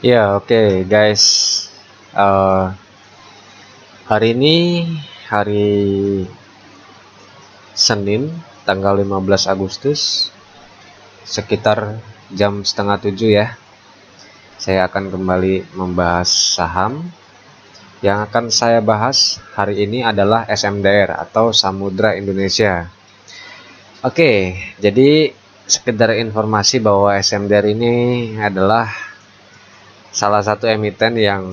Ya, oke, guys. Eh, Hari ini hari Senin, tanggal 15 Agustus, sekitar jam setengah 7 ya. Saya akan kembali membahas saham. Yang akan saya bahas hari ini adalah SMDR atau Samudra Indonesia. Oke, jadi sekedar informasi bahwa SMDR ini adalah salah satu emiten yang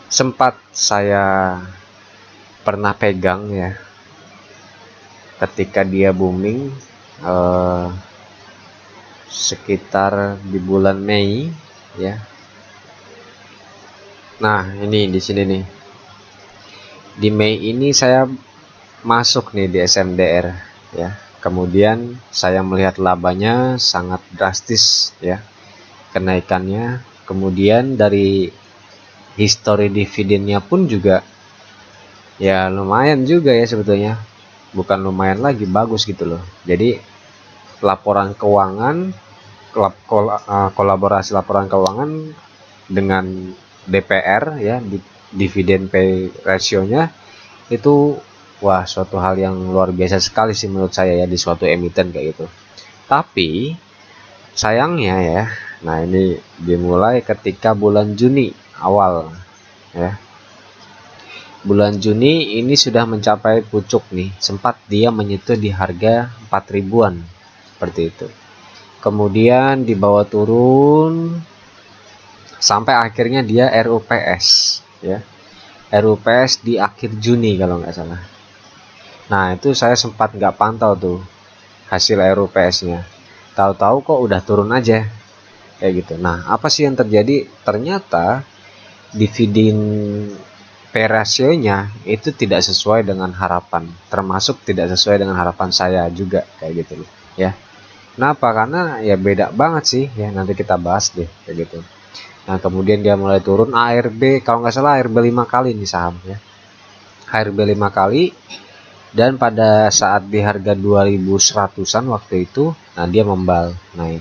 sempat saya pernah pegang ya ketika dia booming, eh, sekitar di bulan Mei ya. Nah, ini di sini nih. Di Mei ini saya masuk nih di SMDR ya. Kemudian saya melihat labanya sangat drastis ya kenaikannya. Kemudian dari histori dividennya pun juga ya lumayan juga ya sebetulnya. Bukan lumayan lagi, bagus gitu loh. Jadi laporan keuangan, kolaborasi laporan keuangan dengan DPR ya, dividen pay ratio-nya itu wah suatu hal yang luar biasa sekali sih menurut saya ya di suatu emiten kayak gitu. Tapi sayangnya ya, nah ini dimulai ketika bulan Juni awal ya. Bulan Juni ini sudah mencapai pucuk nih, sempat dia menyentuh di harga 4 ribuan seperti itu. Kemudian dibawa turun sampai akhirnya dia RUPS ya. RUPS di akhir Juni kalau nggak salah. Nah itu saya sempat nggak pantau tuh hasil RUPS-nya. Tahu-tahu kok udah turun aja kayak gitu. Nah apa sih yang terjadi? Ternyata dividen pay ratio-nya itu tidak sesuai dengan harapan, termasuk tidak sesuai dengan harapan saya juga kayak gitu loh ya. Kenapa? Karena ya beda banget sih ya, nanti kita bahas deh kayak gitu. Nah kemudian dia mulai turun ARB, kalau nggak salah ARB 5 kali nih saham ya, ARB 5 kali, dan pada saat di harga 2100-an waktu itu, nah dia membal naik.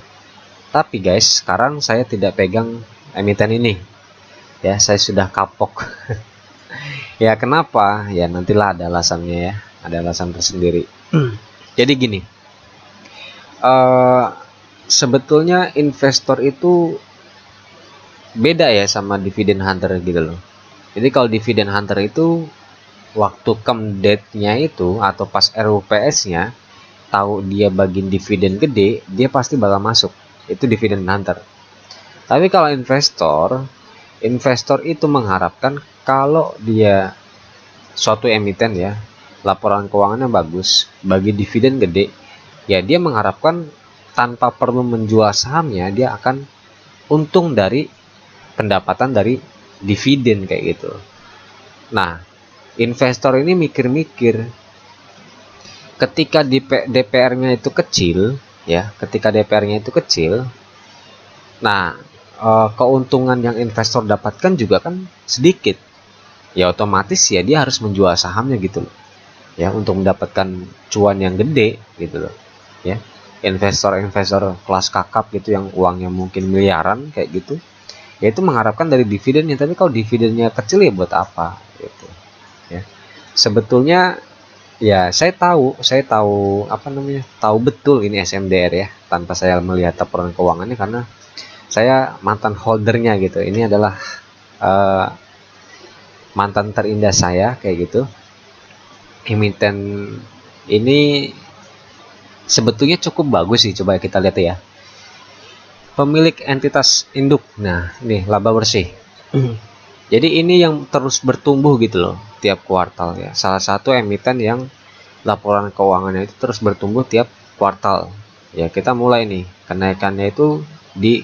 Tapi guys, sekarang saya tidak pegang emiten ini ya, saya sudah kapok. Ya kenapa? Ya nantilah ada alasannya ya, ada alasan tersendiri. Jadi gini, eh sebetulnya investor itu beda ya sama dividen hunter gitu loh. Jadi kalau dividen hunter itu waktu come date-nya itu atau pas RUPS-nya tahu dia bagiin dividen gede, dia pasti bakal masuk. Itu dividen hunter. Tapi kalau investor, investor itu mengharapkan kalau dia suatu emiten ya, laporan keuangannya bagus, bagi dividen gede, ya dia mengharapkan tanpa perlu menjual sahamnya, dia akan untung dari pendapatan dari dividen kayak gitu. Nah, investor ini mikir-mikir ketika DPR-nya itu kecil ya, ketika DPR-nya itu kecil, nah keuntungan yang investor dapatkan juga kan sedikit. Ya otomatis ya dia harus menjual sahamnya gitu loh. Ya untuk mendapatkan cuan yang gede gitu loh. Ya. Investor-investor kelas kakap gitu yang uangnya mungkin miliaran kayak gitu, ya itu mengharapkan dari dividennya, tapi kalau dividennya kecil ya buat apa gitu ya. Sebetulnya ya saya tahu apa namanya, tahu betul ini SMDR ya tanpa saya melihat laporan keuangannya, karena saya mantan holdernya gitu. Ini adalah uh, mantan terindah saya kayak gitu. Emiten ini sebetulnya cukup bagus sih, coba kita lihat ya. Pemilik entitas induk, nah ini laba bersih. Jadi ini yang terus bertumbuh gitu loh tiap kuartal ya. Salah satu emiten yang laporan keuangannya itu terus bertumbuh tiap kuartal. Ya kita mulai nih kenaikannya itu di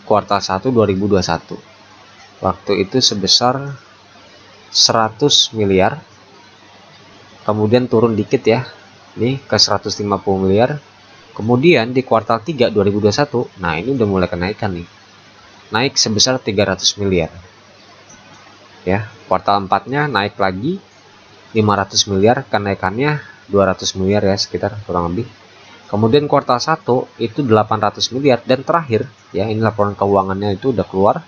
kuartal 1 2021. Waktu itu sebesar 100 miliar. Kemudian turun dikit ya. Nih ke 150 miliar. Kemudian di kuartal 3 2021, nah ini udah mulai kenaikan nih. Naik sebesar 300 miliar. Ya, kuartal 4-nya naik lagi 500 miliar, kenaikannya 200 miliar ya sekitar kurang lebih. Kemudian kuartal 1 itu 800 miliar, dan terakhir ya ini laporan keuangannya itu udah keluar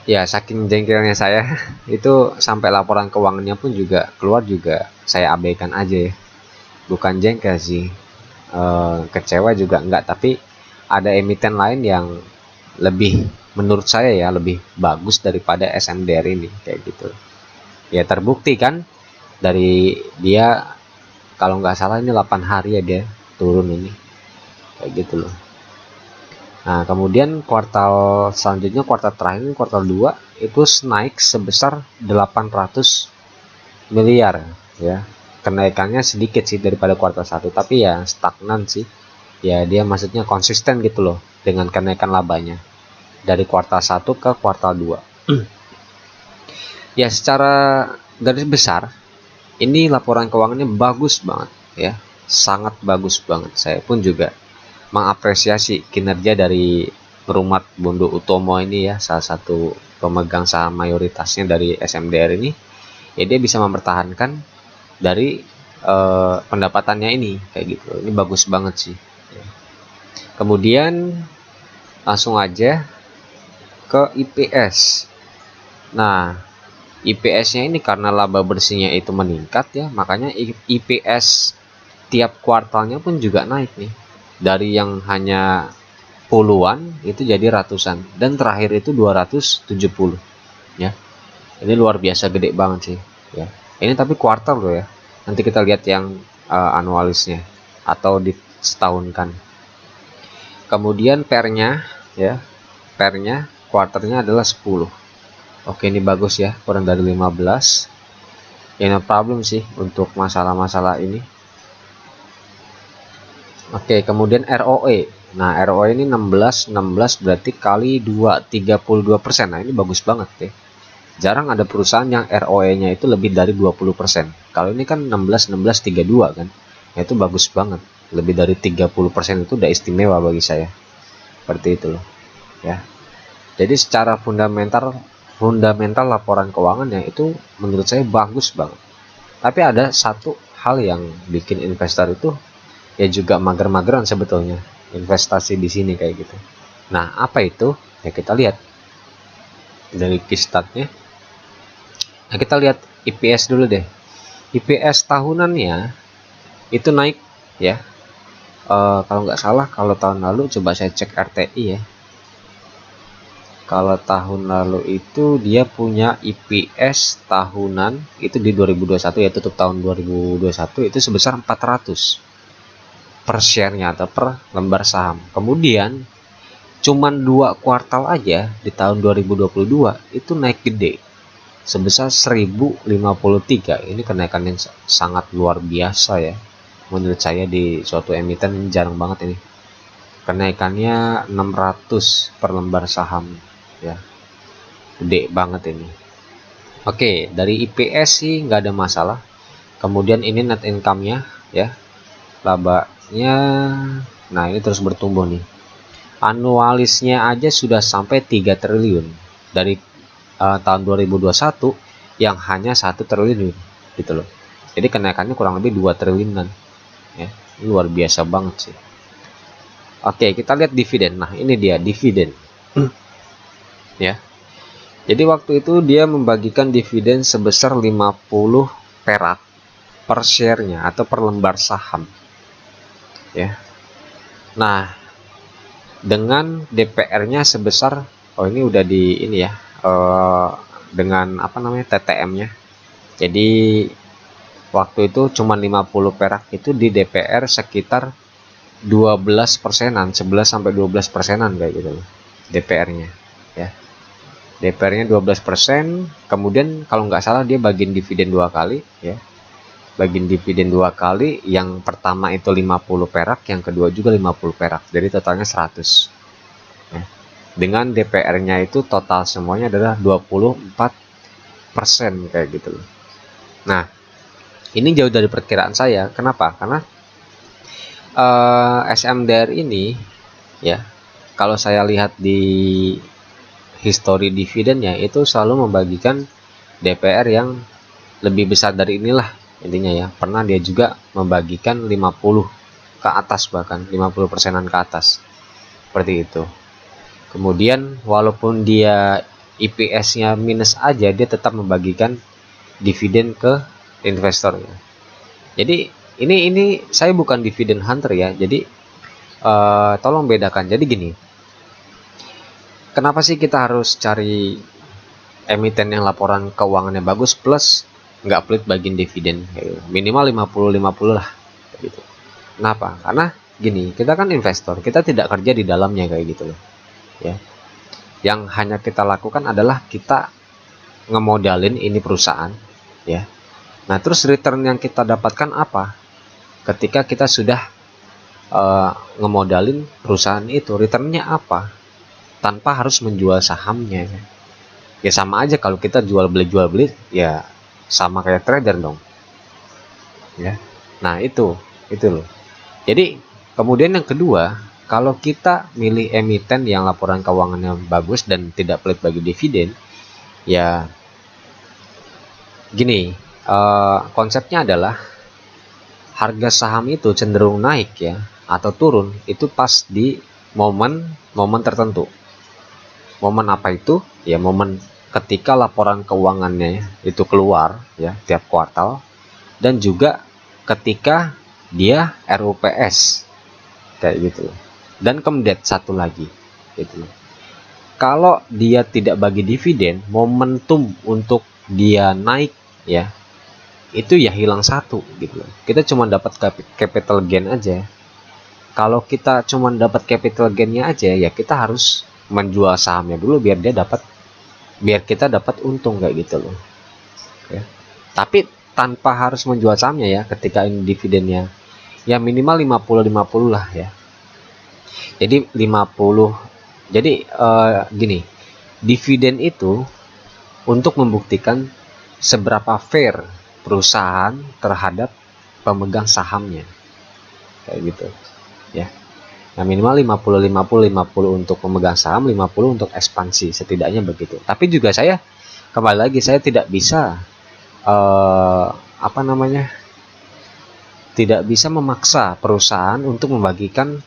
Ya, saking jengkelnya saya itu sampai laporan keuangannya pun juga keluar juga saya abaikan aja ya. Bukan jengkel sih, kecewa juga enggak, tapi ada emiten lain yang lebih, menurut saya ya, lebih bagus daripada SMDR ini kayak gitu. Ya terbukti kan dari dia, kalau nggak salah ini 8 hari ya dia turun ini kayak gitu loh. Nah, kemudian kuartal selanjutnya, kuartal terakhir ini kuartal 2 itu naik sebesar 800 miliar ya. Kenaikannya sedikit sih daripada kuartal 1, tapi ya stagnan sih. Ya dia maksudnya konsisten gitu loh dengan kenaikan labanya dari kuartal 1 ke kuartal 2. Ya secara garis besar ini laporan keuangannya bagus banget ya. Sangat bagus banget. Saya pun juga mengapresiasi kinerja dari Perumat Bondo Utomo ini ya, salah satu pemegang saham mayoritasnya dari SMDR ini. Ya dia bisa mempertahankan dari pendapatannya ini kayak gitu. Ini bagus banget sih. Kemudian langsung aja ke IPS. Nah, IPS-nya ini karena laba bersihnya itu meningkat ya, makanya IPS tiap kuartalnya pun juga naik nih. Dari yang hanya puluhan itu jadi ratusan, dan terakhir itu 270 ya. Ini luar biasa gede banget sih ya. Ini tapi kuartal loh ya. Nanti kita lihat yang anualisnya atau di setahunkan. Kemudian pernya ya. Pernya kuarternya adalah 10. Oke, ini bagus ya, kurang dari 15. Ya no problem sih untuk masalah-masalah ini. Oke, kemudian ROE. Nah, ROE ini 16 berarti kali 2 32%. Nah, ini bagus banget ya. Jarang ada perusahaan yang ROE-nya itu lebih dari 20%. Kalau ini kan 16 32 kan. Nah, itu bagus banget. Lebih dari 30% itu udah istimewa bagi saya. Seperti itu loh. Ya. Jadi secara fundamental laporan keuangannya itu menurut saya bagus banget. Tapi ada satu hal yang bikin investor itu ya juga mager-mageran sebetulnya investasi di sini kayak gitu. Nah, apa itu? Ya kita lihat dari key statnya. Nah, kita lihat IPS dulu deh. IPS tahunannya itu naik ya. Kalau nggak salah kalau tahun lalu, coba saya cek RTI ya. Kalau tahun lalu itu dia punya IPS tahunan itu di 2021 ya, tutup tahun 2021 itu sebesar 400 per share-nya atau per lembar saham. Kemudian cuman 2 kuartal aja di tahun 2022 itu naik gede sebesar 1053. Ini kenaikan yang sangat luar biasa ya. Menurut saya di suatu emiten ini jarang banget ini. Kenaikannya 600 per lembar saham ya. Gede banget ini. Oke, dari IPS sih nggak ada masalah. Kemudian ini net income-nya ya. Labanya, nah ini terus bertumbuh nih. Anualisnya aja sudah sampai 3 triliun dari tahun 2021 yang hanya 1 triliun gitu loh. Jadi kenaikannya kurang lebih 2 triliunan ya. Ini luar biasa banget sih. Oke, kita lihat dividen. Nah, ini dia dividen. Ya. Jadi waktu itu dia membagikan dividen sebesar 50 perak per share-nya atau per lembar saham. Ya. Nah, dengan DPR-nya sebesar, oh ini udah di ini ya, dengan apa namanya, TTM-nya. Jadi waktu itu cuma 50 perak itu di DPR sekitar 12 persenan, 11 sampai 12 persenan kayak gitu loh DPR-nya ya. DPR-nya 12%. Kemudian kalau nggak salah dia bagiin dividen 2 kali ya. Bagiin dividen 2 kali, yang pertama itu 50 perak, yang kedua juga 50 perak. Jadi totalnya 100 ya. Dengan DPR-nya itu total semuanya adalah 24% kayak gitu loh. Nah, ini jauh dari perkiraan saya. Kenapa? Karena SMDR ini ya, kalau saya lihat di histori dividennya itu selalu membagikan DPR yang lebih besar dari inilah intinya ya. Pernah dia juga membagikan 50 ke atas, bahkan 50%-an ke atas seperti itu. Kemudian walaupun dia EPS-nya minus aja dia tetap membagikan dividen ke investor ya. Jadi ini saya bukan dividen hunter ya. Jadi tolong bedakan. Jadi gini, kenapa sih kita harus cari emiten yang laporan keuangannya bagus plus nggak pelit bagiin dividen, minimal 50-50 lah gitu. Kenapa? Karena gini, kita kan investor, kita tidak kerja di dalamnya kayak gitu loh ya. Yang hanya kita lakukan adalah kita ngemodalin ini perusahaan ya. Nah terus return yang kita dapatkan apa ketika kita sudah ngemodalin perusahaan itu, returnnya apa tanpa harus menjual sahamnya ya. Sama aja kalau kita jual beli ya sama kayak trader dong ya. Nah itu loh. Jadi kemudian yang kedua, kalau kita milih emiten yang laporan keuangannya bagus dan tidak pelit bagi dividen ya gini, konsepnya adalah harga saham itu cenderung naik ya atau turun itu pas di momen tertentu. Momen apa itu? Ya momen ketika laporan keuangannya itu keluar ya tiap kuartal, dan juga ketika dia RUPS kayak gitu, dan kemudian satu lagi gitu. Kalau dia tidak bagi dividen, momentum untuk dia naik ya itu ya hilang satu gitu. Kita cuma dapat capital gain aja. Kalau kita cuma dapat capital gainnya aja ya kita harus menjual sahamnya dulu biar kita dapat untung kayak gitu loh ya. Tapi tanpa harus menjual sahamnya ya ketika ini dividennya ya minimal 50-50 lah ya. Jadi 50. Jadi gini, dividen itu untuk membuktikan seberapa fair perusahaan terhadap pemegang sahamnya kayak gitu ya. Nah minimal 50-50 untuk pemegang saham, 50 untuk ekspansi, setidaknya begitu. Tapi juga saya kembali lagi, saya tidak bisa tidak bisa memaksa perusahaan untuk membagikan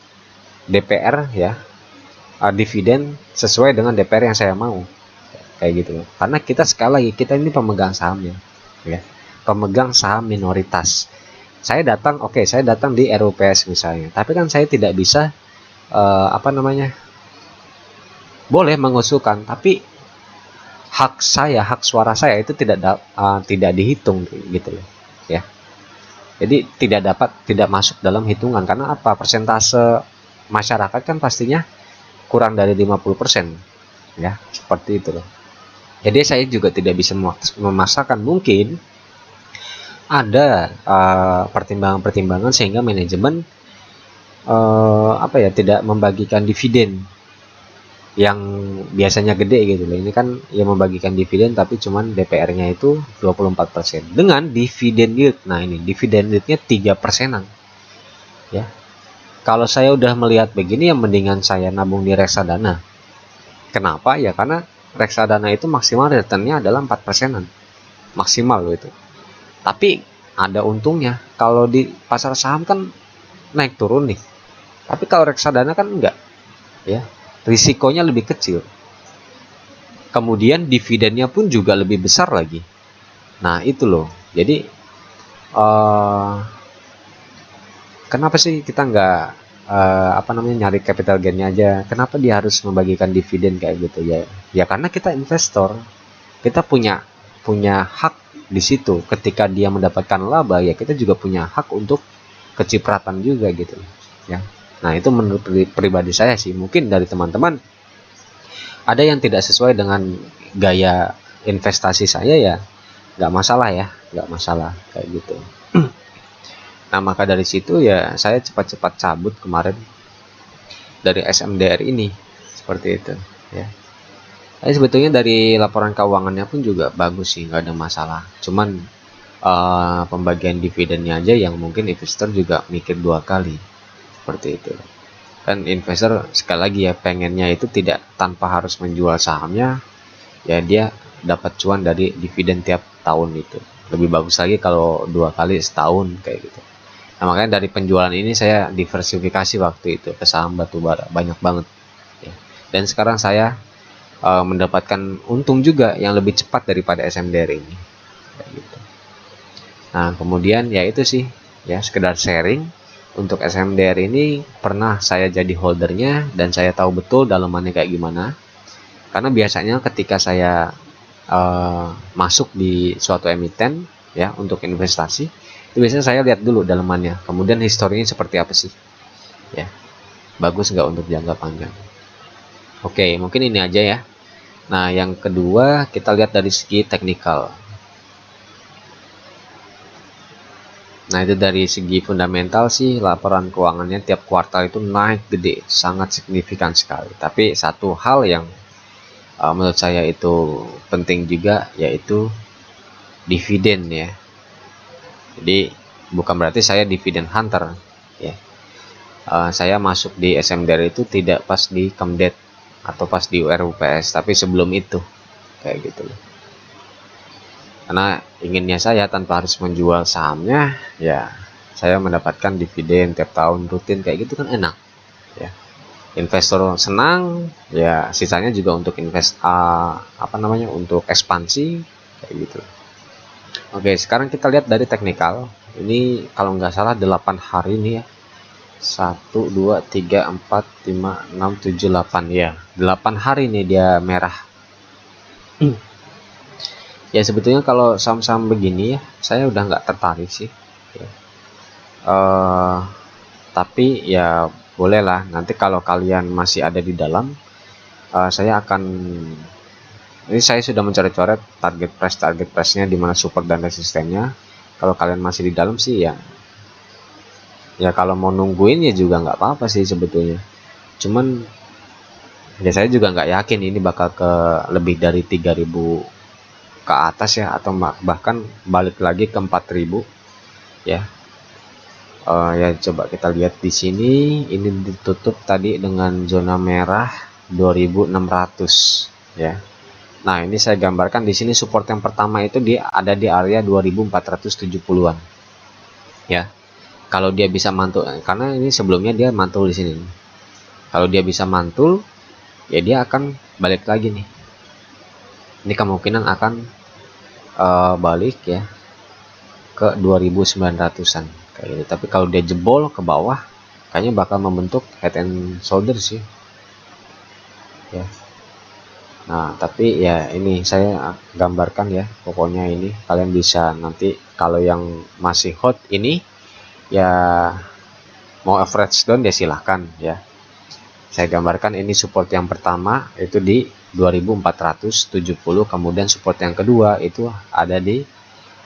DPR ya, dividen sesuai dengan DPR yang saya mau kayak gitu. Karena kita sekali lagi kita ini pemegang sahamnya ya, pemegang saham minoritas. Saya datang di RUPS misalnya, tapi kan saya tidak bisa boleh mengusulkan, tapi hak suara saya itu tidak dihitung gitu loh ya. Jadi tidak masuk dalam hitungan. Karena apa? Persentase masyarakat kan pastinya kurang dari 50% ya, seperti itu loh. Jadi saya juga tidak bisa memaksakan. Mungkin ada pertimbangan-pertimbangan sehingga manajemen tidak membagikan dividen yang biasanya gede gitu loh. Ini kan yang membagikan dividen tapi cuman DPR-nya itu 24% dengan dividen yield. Nah ini dividen yieldnya 3%-an ya. Kalau saya udah melihat begini ya mendingan saya nabung di reksadana. Kenapa? Ya karena reksadana itu maksimal returnnya adalah 4%-an maksimal loh itu. Tapi ada untungnya. Kalau di pasar saham kan naik turun nih. Tapi kalau reksadana kan enggak ya. Risikonya lebih kecil. Kemudian dividennya pun juga lebih besar lagi. Nah, itu loh. Jadi kenapa sih kita enggak nyari capital gain-nya aja? Kenapa dia harus membagikan dividen kayak gitu ya? Ya karena kita investor. Kita punya hak di situ. Ketika dia mendapatkan laba ya kita juga punya hak untuk kecipratan juga gitu ya. Nah itu menurut pribadi saya sih. Mungkin dari teman-teman ada yang tidak sesuai dengan gaya investasi saya ya nggak masalah ya, nggak masalah kayak gitu. Nah maka dari situ ya saya cepat-cepat cabut kemarin dari SMDR ini seperti itu ya. Sebetulnya dari laporan keuangannya pun juga bagus sih, nggak ada masalah. Cuman pembagian dividennya aja yang mungkin investor juga mikir 2 kali seperti itu. Kan investor sekali lagi ya pengennya itu tidak tanpa harus menjual sahamnya, ya dia dapat cuan dari dividen tiap tahun itu. Lebih bagus lagi kalau 2 kali setahun kayak gitu. Nah makanya dari penjualan ini saya diversifikasi waktu itu ke saham batubara banyak banget. Ya. Dan sekarang saya mendapatkan untung juga yang lebih cepat daripada SMDR ini. Kayak gitu. Nah, kemudian ya itu sih ya, sekedar sharing. Untuk SMDR ini pernah saya jadi holdernya dan saya tahu betul dalamannya kayak gimana. Karena biasanya ketika saya masuk di suatu emiten ya untuk investasi, itu biasanya saya lihat dulu dalamannya, kemudian historinya seperti apa sih ya, bagus nggak untuk jangka panjang. Oke, mungkin ini aja ya. Nah, yang kedua kita lihat dari segi teknikal. Nah, itu dari segi fundamental sih, laporan keuangannya tiap kuartal itu naik gede, sangat signifikan sekali. Tapi satu hal yang menurut saya itu penting juga, yaitu dividen ya. Jadi bukan berarti saya dividen hunter ya. Saya masuk di SMDR itu tidak pas di Kemdet atau pas di URUPS, tapi sebelum itu kayak gitu loh. Karena inginnya saya tanpa harus menjual sahamnya, ya saya mendapatkan dividen tiap tahun rutin kayak gitu kan enak ya. Investor senang ya, sisanya juga untuk untuk ekspansi kayak gitu. Oke, sekarang kita lihat dari teknikal. Ini kalau nggak salah 8 hari nih ya. 1 2 3 4 5 6 7 8 ya. 8 hari nih dia merah. Ya sebetulnya kalau saham-saham begini ya, saya udah nggak tertarik sih ya. Tapi ya bolehlah nanti kalau kalian masih ada di dalam, saya akan, ini saya sudah mencoret-coret target price-nya di mana support dan resistennya. Kalau kalian masih di dalam sih ya kalau mau nungguin ya juga nggak apa-apa sih sebetulnya. Cuman ya saya juga nggak yakin ini bakal ke lebih dari 3000 ke atas ya, atau bahkan balik lagi ke 4000 ya. Ya coba kita lihat di sini, ini ditutup tadi dengan zona merah 2600 ya. Nah, ini saya gambarkan di sini support yang pertama itu dia ada di area 2470-an ya. Kalau dia bisa mantul, karena ini sebelumnya dia mantul di sini, kalau dia bisa mantul ya dia akan balik lagi nih. Ini kemungkinan akan balik ya ke 2900-an kayak gitu. Tapi kalau dia jebol ke bawah, kayaknya bakal membentuk head and shoulder sih ya. Nah, tapi ya ini saya gambarkan ya, pokoknya ini kalian bisa nanti kalau yang masih hot ini ya mau average down ya silahkan ya. Saya gambarkan ini support yang pertama itu di 2470, kemudian support yang kedua itu ada di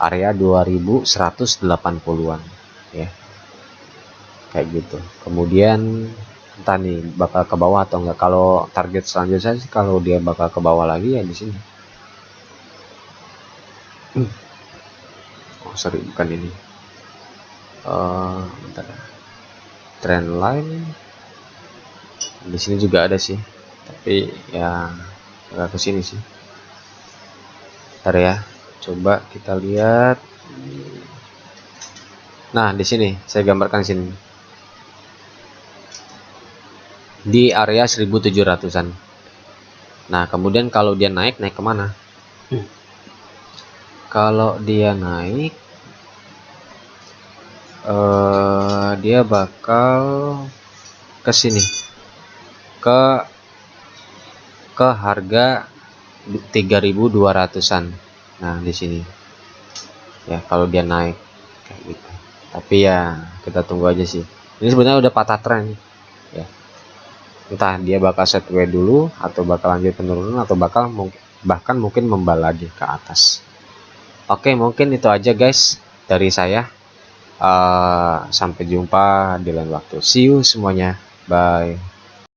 area 2180-an ya. Kayak gitu. Kemudian entah nih bakal ke bawah atau enggak. Kalau target selanjutnya sih kalau dia bakal ke bawah lagi ya di sini. Oh sorry, bukan ini. Bentar. Trend line di sini juga ada sih, tapi ya agak ke sini sih. Bentar ya, coba kita lihat. Nah di sini saya gambarkan sini di area 1700-an. Nah kemudian kalau dia naik kemana? Kalau dia naik dia bakal ke sini, ke harga 3200-an. Nah di sini ya kalau dia naik kayak gitu. Tapi ya kita tunggu aja sih, ini sebenarnya udah patah tren ya. Entah dia bakal sideways dulu atau bakal lanjut penurunan atau bahkan mungkin membal lagi ke atas. Oke, mungkin itu aja guys dari saya. Sampai jumpa di lain waktu. See you semuanya, bye.